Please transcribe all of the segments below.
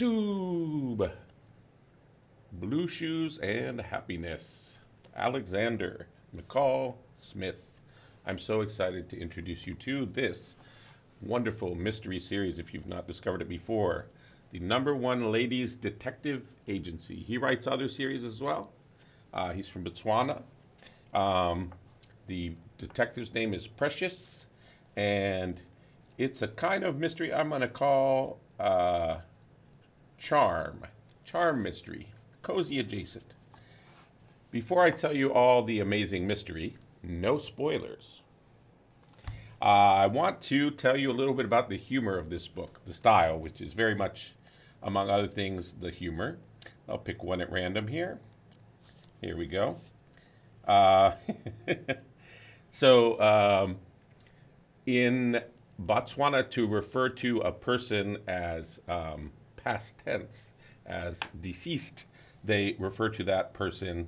YouTube, Blue Shoes and Happiness, Alexander McCall Smith. I'm so excited to introduce you to this wonderful mystery series if you've not discovered it before. The #1 ladies detective agency. He writes other series as well. He's from Botswana. The detective's name is Precious, and it's a kind of mystery I'm going to call charm mystery, cozy adjacent. Before I tell you all the amazing mystery, no spoilers. I want to tell you a little bit about the humor of this book, the style, which is very much, among other things, the humor. I'll pick one at random here. Here we go. Uh, so, in Botswana, to refer to a person as past tense, as deceased, they refer to that person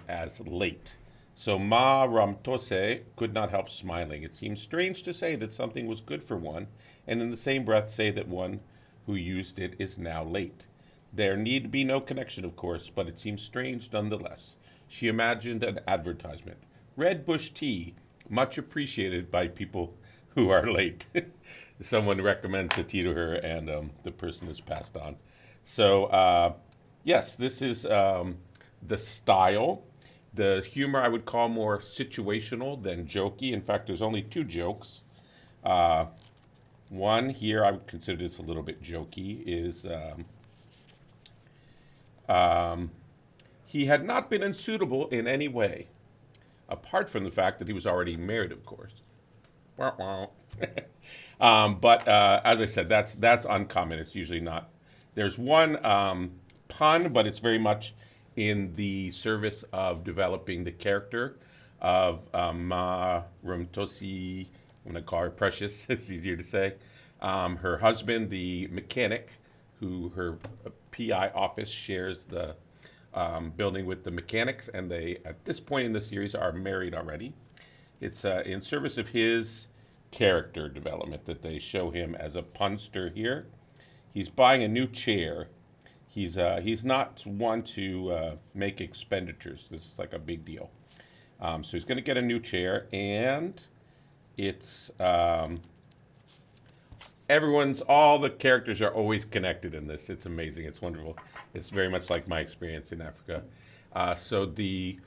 as late. So Ma Ramtose could not help smiling. It seems strange to say that something was good for one, and in the same breath say that one who used it is now late. There need be no connection, of course, but it seems strange nonetheless. She imagined an advertisement. Red Bush tea, much appreciated by people who are late. Someone recommends the tea to her, and the person is passed on. So, yes, this is the style. The humor I would call more situational than jokey. In fact, there's only 2 jokes. One here, I would consider this a little bit jokey, is he had not been unsuitable in any way, apart from the fact that he was already married, of course. Wah, wah. But as I said, that's uncommon. It's usually not. There's one pun, but it's very much in the service of developing the character of Ma Rumtosi. I'm going to call her Precious. It's easier to say. Her husband, the mechanic, who her PI office shares the building with the mechanics, and they, at this point in the series, are married already. It's in service of his character development that they show him as a punster here. He's buying a new chair. He's not one to make expenditures. This is like a big deal. So he's going to get a new chair, and it's all the characters are always connected in this. It's amazing. It's wonderful. It's very much like my experience in Africa. So the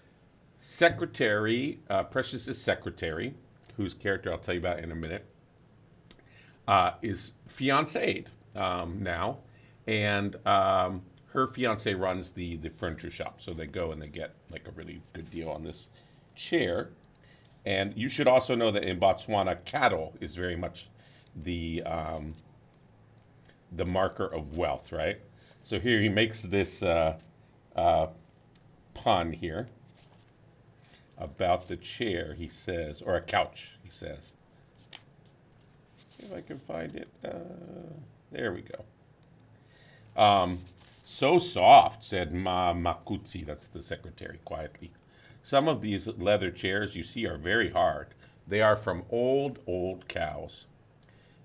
secretary, Precious's secretary, whose character I'll tell you about in a minute, is fiancéed now, and her fiancé runs the furniture shop. So they go and they get like a really good deal on this chair. And you should also know that in Botswana, cattle is very much the marker of wealth, right? So here he makes this pun here about the chair, he says, or a couch, he says. If I can find it. There we go. So soft, said Ma Makutsi, that's the secretary, quietly. Some of these leather chairs you see are very hard. They are from old cows.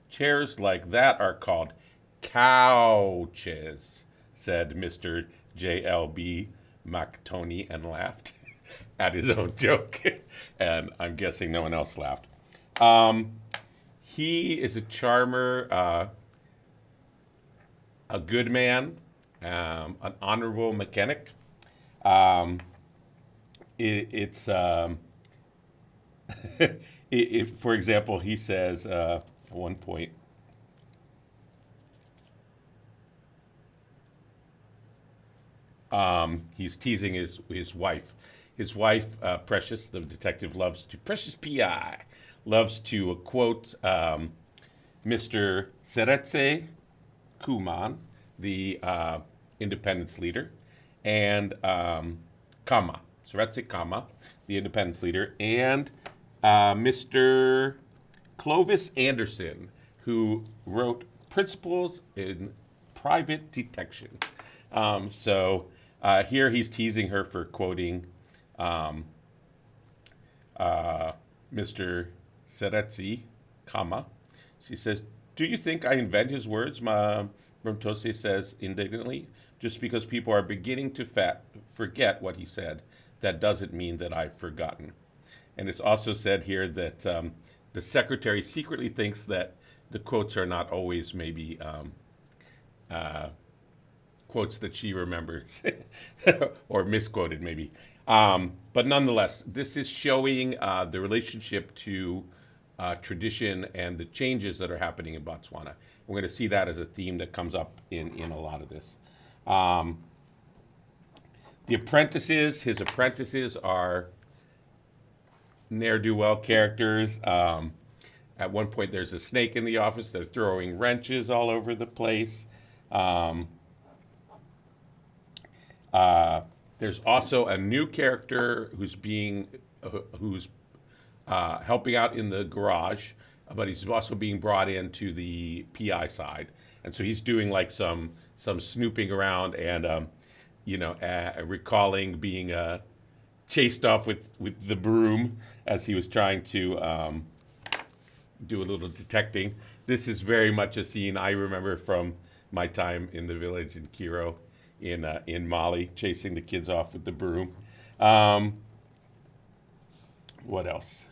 Chairs like that are called couches, said Mr. J.L.B. McToney, and laughed at his own joke. And I'm guessing no one else laughed. He is a charmer, a good man, an honorable mechanic. For example, he says at one point, he's teasing his wife. His wife, Precious, the detective, Precious PI, loves to quote Mr. Seretse Kuman, the independence leader, and Seretse Kama, the independence leader, and Mr. Clovis Anderson, who wrote Principles in Private Detection. So here he's teasing her for quoting Mr. Seretse Kama. She says, "Do you think I invent his words, Bromtose says indignantly. Just because people are beginning to forget what he said, that doesn't mean that I've forgotten. And it's also said here that the secretary secretly thinks that the quotes are not always maybe quotes that she remembers or misquoted maybe. But nonetheless, this is showing the relationship to tradition and the changes that are happening in Botswana. We're going to see that as a theme that comes up in a lot of this. The apprentices, his apprentices are ne'er-do-well characters. At one point, there's a snake in the office. They're throwing wrenches all over the place. There's also a new character who's helping out in the garage, but he's also being brought into the PI side, and so he's doing like some snooping around and recalling being chased off with the broom as he was trying to do a little detecting. This is very much a scene I remember from my time in the village in Kiro, in Mali, chasing the kids off with the broom. What else?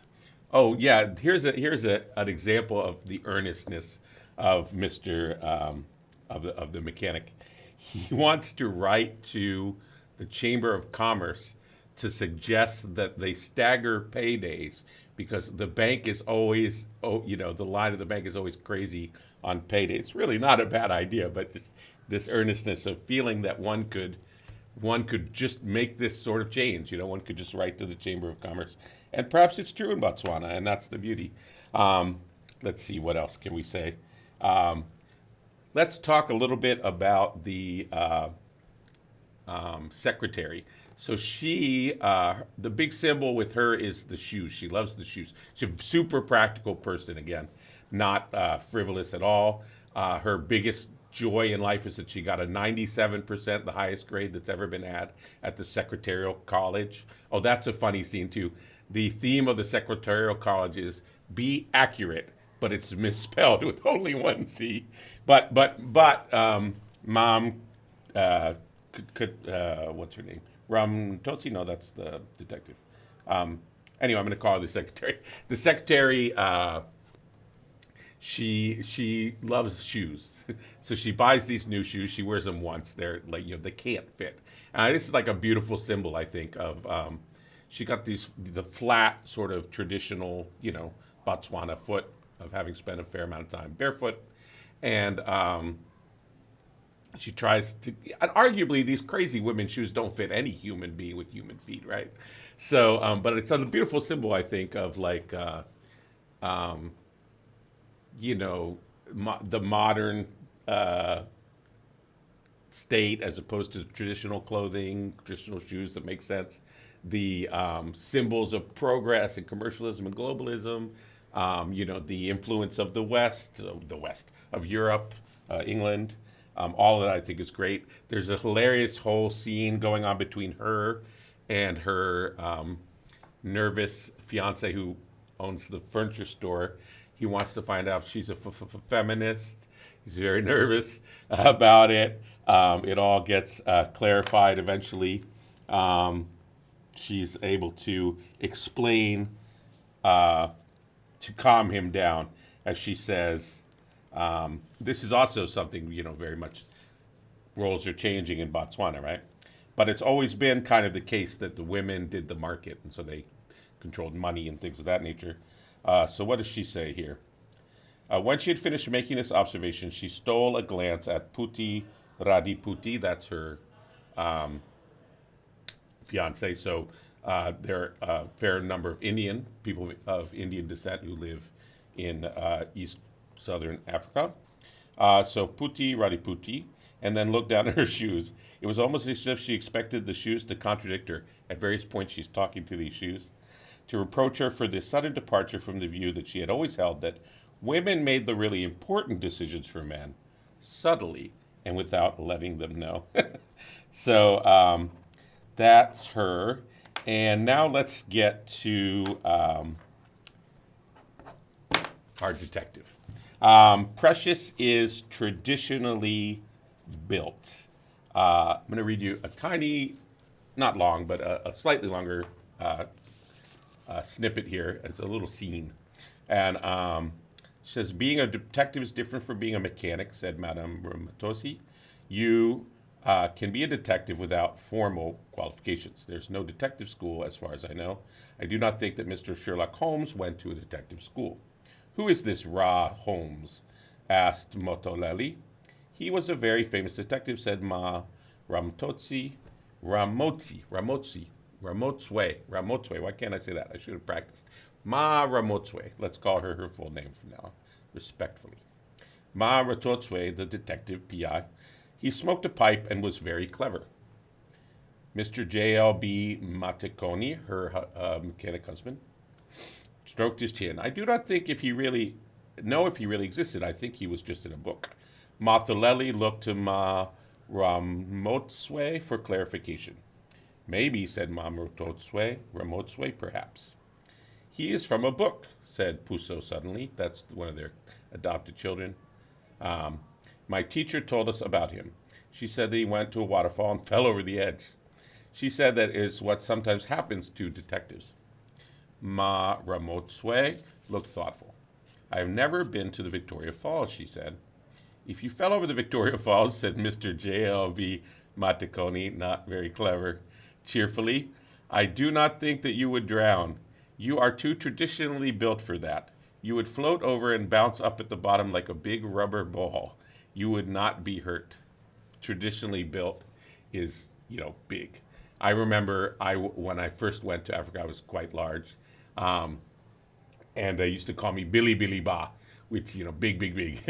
Oh yeah, here's an example of the earnestness of Mister of the mechanic. He wants to write to the Chamber of Commerce to suggest that they stagger paydays because the bank is always, the line of the bank is always crazy on payday. It's really not a bad idea, but just this earnestness of feeling that one could just make this sort of change. One could just write to the Chamber of Commerce, and perhaps it's true in Botswana, and that's the beauty. Let's see, what else can we say? Let's talk a little bit about the secretary. So the big symbol with her is the shoes. She loves the shoes. She's a super practical person, again, not frivolous at all. Her biggest joy in life is that she got a 97%, the highest grade that's ever been had at the Secretarial College. Oh, that's a funny scene, too. The theme of the Secretarial College is be accurate, but it's misspelled with only one C. But Mom, what's her name? Totsi? No, that's the detective. Anyway, I'm going to call her the secretary. The secretary, she loves shoes, so she buys these new shoes. She wears them once. They're like they can't fit. This is like a beautiful symbol, I think, of she got the flat sort of traditional Botswana foot of having spent a fair amount of time barefoot, and she tries to. And arguably, these crazy women's shoes don't fit any human being with human feet, right? So, but it's a beautiful symbol, I think, of like, the modern state as opposed to traditional clothing, traditional shoes that make sense. The symbols of progress and commercialism and globalism. The influence of the West of Europe, England. All of that I think is great. There's a hilarious whole scene going on between her and her nervous fiance who owns the furniture store. He wants to find out if she's a feminist. He's very nervous about it. It all gets clarified eventually. She's able to explain to calm him down, as she says. This is also something, very much roles are changing in Botswana, right? But it's always been kind of the case that the women did the market, and so they controlled money and things of that nature. So what does she say here? When she had finished making this observation, she stole a glance at Puti Radiputi. That's her fiance. So there are a fair number of people of Indian descent who live in East Southern Africa. So Puti Radiputi, and then looked down at her shoes. It was almost as if she expected the shoes to contradict her. At various points, she's talking to these shoes, to reproach her for this sudden departure from the view that she had always held that women made the really important decisions for men, subtly and without letting them know. So that's her. And now let's get to our detective. Precious is traditionally built. I'm going to read you a tiny, not long, but a slightly longer snippet here. It's a little scene. And says, being a detective is different from being a mechanic, said Madame Ramatosi. You can be a detective without formal qualifications. There's no detective school, as far as I know. I do not think that Mr. Sherlock Holmes went to a detective school. Who is this Ra Holmes? Asked Motoleli. He was a very famous detective, said Ma Ramotzi. Ramotswe. Why can't I say that? I should have practiced. Ma Ramotswe. Let's call her full name from now on, respectfully. Ma Ramotswe, the detective PI. He smoked a pipe and was very clever. Mr. J.L.B. Maticoni, her mechanic husband, stroked his chin. I do not think if he really existed. I think he was just in a book. Mathaleli looked to Ma Ramotswe for clarification. Maybe, said Ma Ramotswe, perhaps. He is from a book, said Pusso suddenly. That's one of their adopted children. My teacher told us about him. She said that he went to a waterfall and fell over the edge. She said that is what sometimes happens to detectives. Ma Ramotswe looked thoughtful. I have never been to the Victoria Falls, she said. If you fell over the Victoria Falls, said Mr. J.L.V. Maticoni, not very clever, cheerfully, I do not think that you would drown. You are too traditionally built for that. You would float over and bounce up at the bottom like a big rubber ball. You would not be hurt. Traditionally built is, big. I remember when I first went to Africa, I was quite large. And they used to call me Billy Billy Ba, which, big, big, big,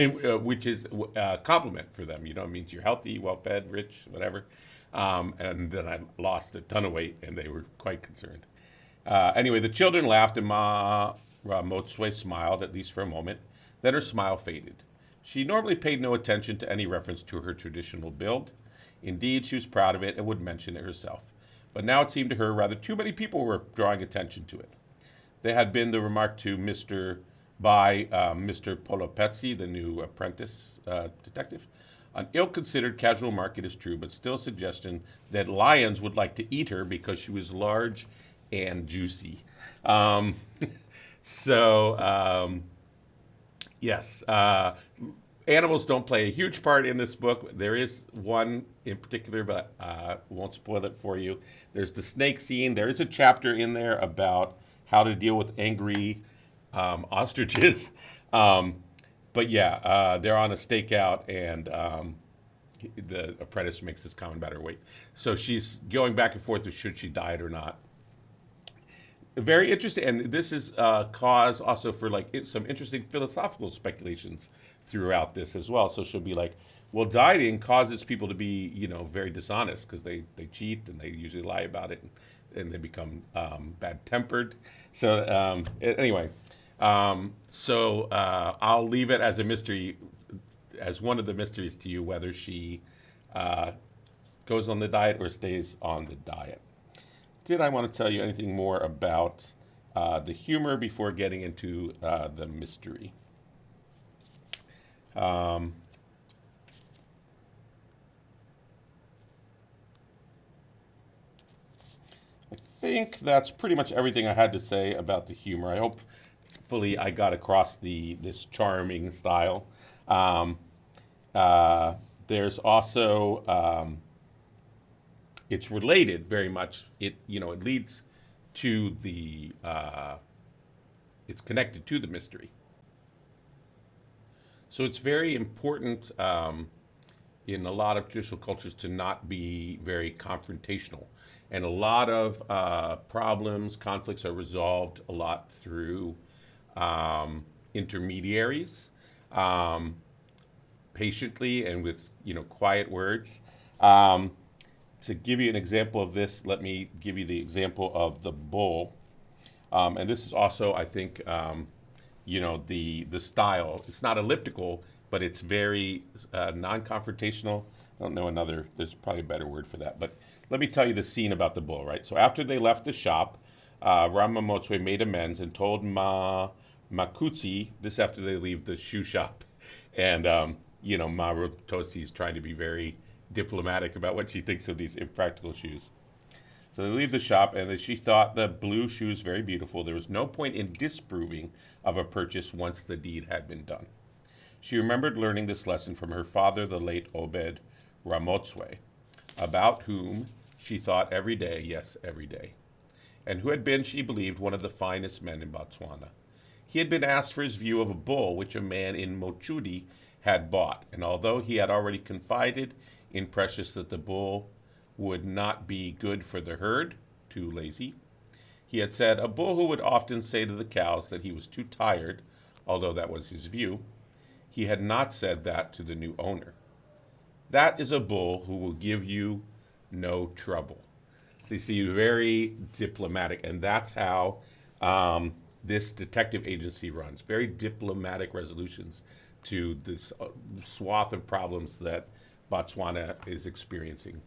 which is a compliment for them. It means you're healthy, well-fed, rich, whatever. And then I lost a ton of weight, and they were quite concerned. Anyway, the children laughed, and Ma Ramotswe smiled, at least for a moment. Then her smile faded. She normally paid no attention to any reference to her traditional build. Indeed, she was proud of it and would mention it herself. But now it seemed to her rather too many people were drawing attention to it. There had been the remark to Mr. Polopezzi, the new apprentice detective. An ill-considered casual remark, it is true, but still a suggestion that lions would like to eat her because she was large and juicy. Um, yes, animals don't play a huge part in this book. There is one in particular, but won't spoil it for you. There's the snake scene. There is a chapter in there about how to deal with angry ostriches. But yeah, they're on a stakeout, and the apprentice makes this comment about her weight. So she's going back and forth with should she diet or not. Very interesting, and this is cause also for some interesting philosophical speculations throughout this as well. So she'll be like, well, dieting causes people to be, very dishonest because they cheat and they usually lie about it, and they become bad-tempered. So anyway, I'll leave it as a mystery, as one of the mysteries to you, whether she goes on the diet or stays on the diet. Did I want to tell you anything more about the humor before getting into the mystery? I think that's pretty much everything I had to say about the humor. Hopefully I got across this charming style. There's also it's related very much. It leads to the it's connected to the mystery. So it's very important in a lot of traditional cultures to not be very confrontational. And a lot of problems, conflicts are resolved a lot through intermediaries, patiently and with quiet words. To give you an example of this, let me give you the example of the bull. And this is also, I think, the style. It's not elliptical, but it's very non-confrontational. I don't know there's probably a better word for that. But let me tell you the scene about the bull, right? So after they left the shop, Ramamotswe made amends and told Ma Makutsi, this after they leave the shoe shop. And, Marutosi is trying to be very diplomatic about what she thinks of these impractical shoes. So they leave the shop, and she thought the blue shoes very beautiful. There was no point in disproving of a purchase once the deed had been done. She remembered learning this lesson from her father, the late Obed Ramotswe, about whom she thought every day, yes, every day, and who had been, she believed, one of the finest men in Botswana. He had been asked for his view of a bull which a man in Mochudi had bought, and although he had already confided in Precious that the bull would not be good for the herd, too lazy, he had said, a bull who would often say to the cows that he was too tired, although that was his view. He had not said that to the new owner. That is a bull who will give you no trouble. So you see, very diplomatic, and that's how this detective agency runs. Very diplomatic resolutions to this swath of problems that Botswana is experiencing,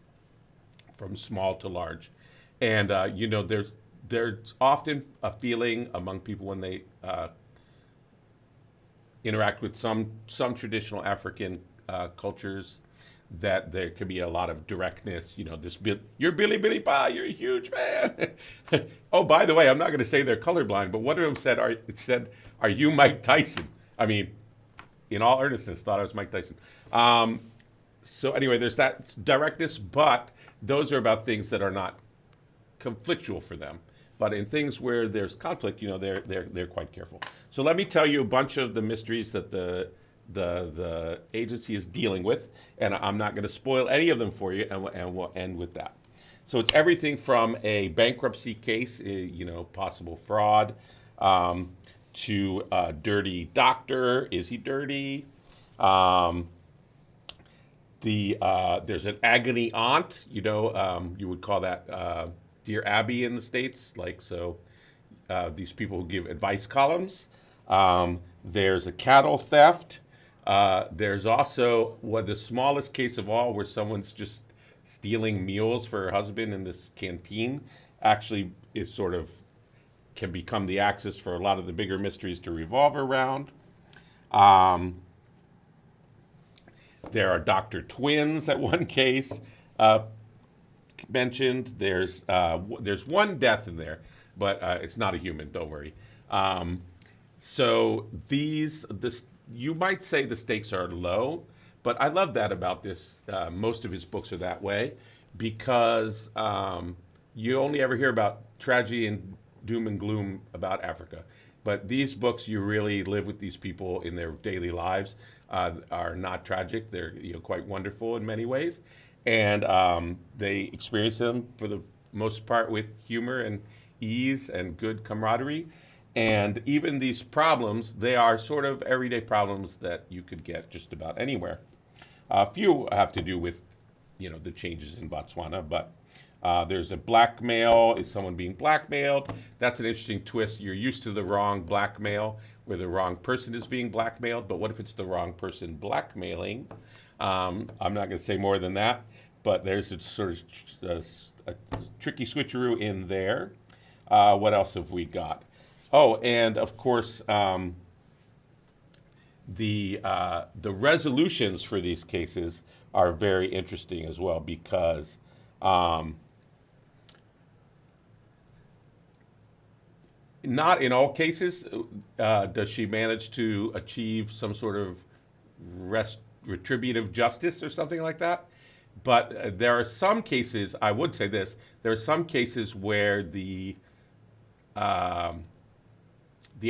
from small to large. And there's often a feeling among people when they interact with some traditional African cultures that there can be a lot of directness. You're Billy Billy Pa, you're a huge man. Oh, by the way, I'm not going to say they're colorblind, but one of them said, "Are you Mike Tyson?" I mean, in all earnestness, thought I was Mike Tyson. So anyway, there's that directness, but those are about things that are not conflictual for them. But in things where there's conflict, they're quite careful. So let me tell you a bunch of the mysteries that the agency is dealing with, and I'm not going to spoil any of them for you, and we'll end with that. So it's everything from a bankruptcy case, possible fraud, to a dirty doctor. Is he dirty? There's an agony aunt. You would call that Dear Abby in the States. These people who give advice columns. There's a cattle theft. There's also the smallest case of all, where someone's just stealing meals for her husband in this canteen. Actually, is can become the axis for a lot of the bigger mysteries to revolve around. There are doctor twins at one case mentioned. There's one death in there, but it's not a human. Don't worry. So you might say the stakes are low, but I love that about this. Most of his books are that way, because you only ever hear about tragedy and doom and gloom about Africa. But these books, you really live with these people in their daily lives, are not tragic. They're quite wonderful in many ways, and they experience them for the most part with humor and ease and good camaraderie. And even these problems, they are sort of everyday problems that you could get just about anywhere. A few have to do with, the changes in Botswana, but there's a blackmail. Is someone being blackmailed? That's an interesting twist. You're used to the wrong blackmail, where the wrong person is being blackmailed, but what if it's the wrong person blackmailing? I'm not going to say more than that, but there's a sort of a tricky switcheroo in there. What else have we got? Oh, and of course, the resolutions for these cases are very interesting as well, because not in all cases does she manage to achieve some sort of retributive justice or something like that. But there are some cases, I would say this, there are some cases where the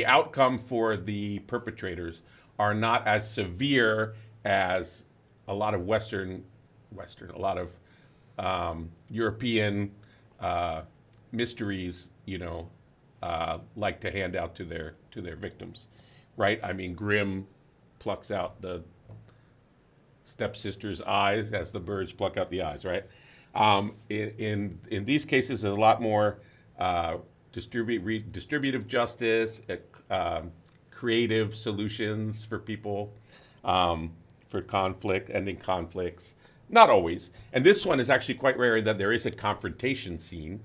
outcome for the perpetrators are not as severe as a lot of a lot of European mysteries, like to hand out to their victims, right? I mean, Grimm plucks out the stepsister's eyes as the birds pluck out the eyes, right? In these cases, there's a lot more distributive justice, creative solutions for people, for conflict, ending conflicts. Not always. And this one is actually quite rare in that there is a confrontation scene,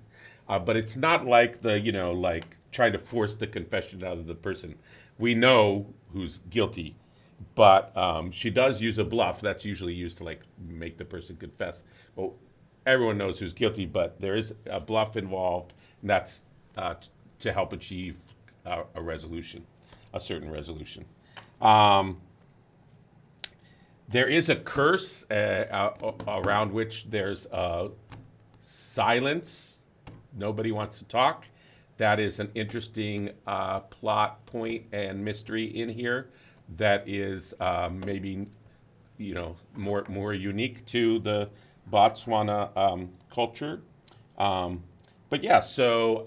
but it's not like like trying to force the confession out of the person. we know who's guilty, but she does use a bluff. That's usually used to like make the person confess. Well, everyone knows who's guilty, but there is a bluff involved, and that's to help achieve a resolution, a certain resolution. Um, there is a curse around which there's silence. Nobody wants to talk. That is an interesting plot point and mystery in here that is maybe more unique to the Botswana culture. But yeah, so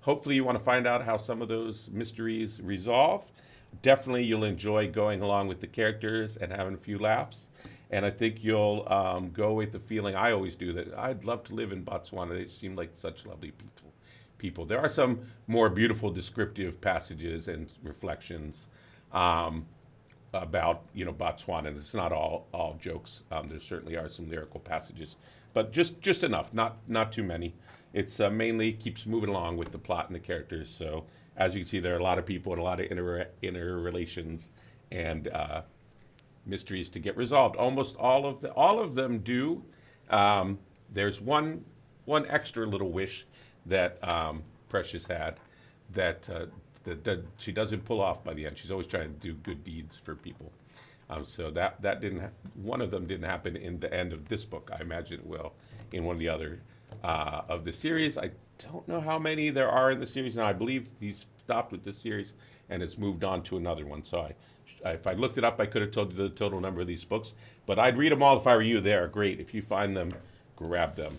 hopefully you want to find out how some of those mysteries resolve. Definitely you'll enjoy going along with the characters and having a few laughs. And I think you'll go with the feeling I always do that I'd love to live in Botswana. They seem like such lovely people. There are some more beautiful descriptive passages and reflections about Botswana. And it's not all jokes. There certainly are some lyrical passages, but just enough, not too many. It's mainly keeps moving along with the plot and the characters. So as you can see, there are a lot of people and a lot of interrelations and mysteries to get resolved. Almost all of them do. There's one extra little wish that Precious had that that she doesn't pull off by the end. She's always trying to do good deeds for people. So that didn't one of them didn't happen in the end of this book. I imagine it will in one of the other of the series. I don't know how many there are in the series now. I believe he's stopped with this series and has moved on to another one. So if I looked it up, I could have told you the total number of these books. But I'd read them all if I were you. They are great. If you find them, grab them.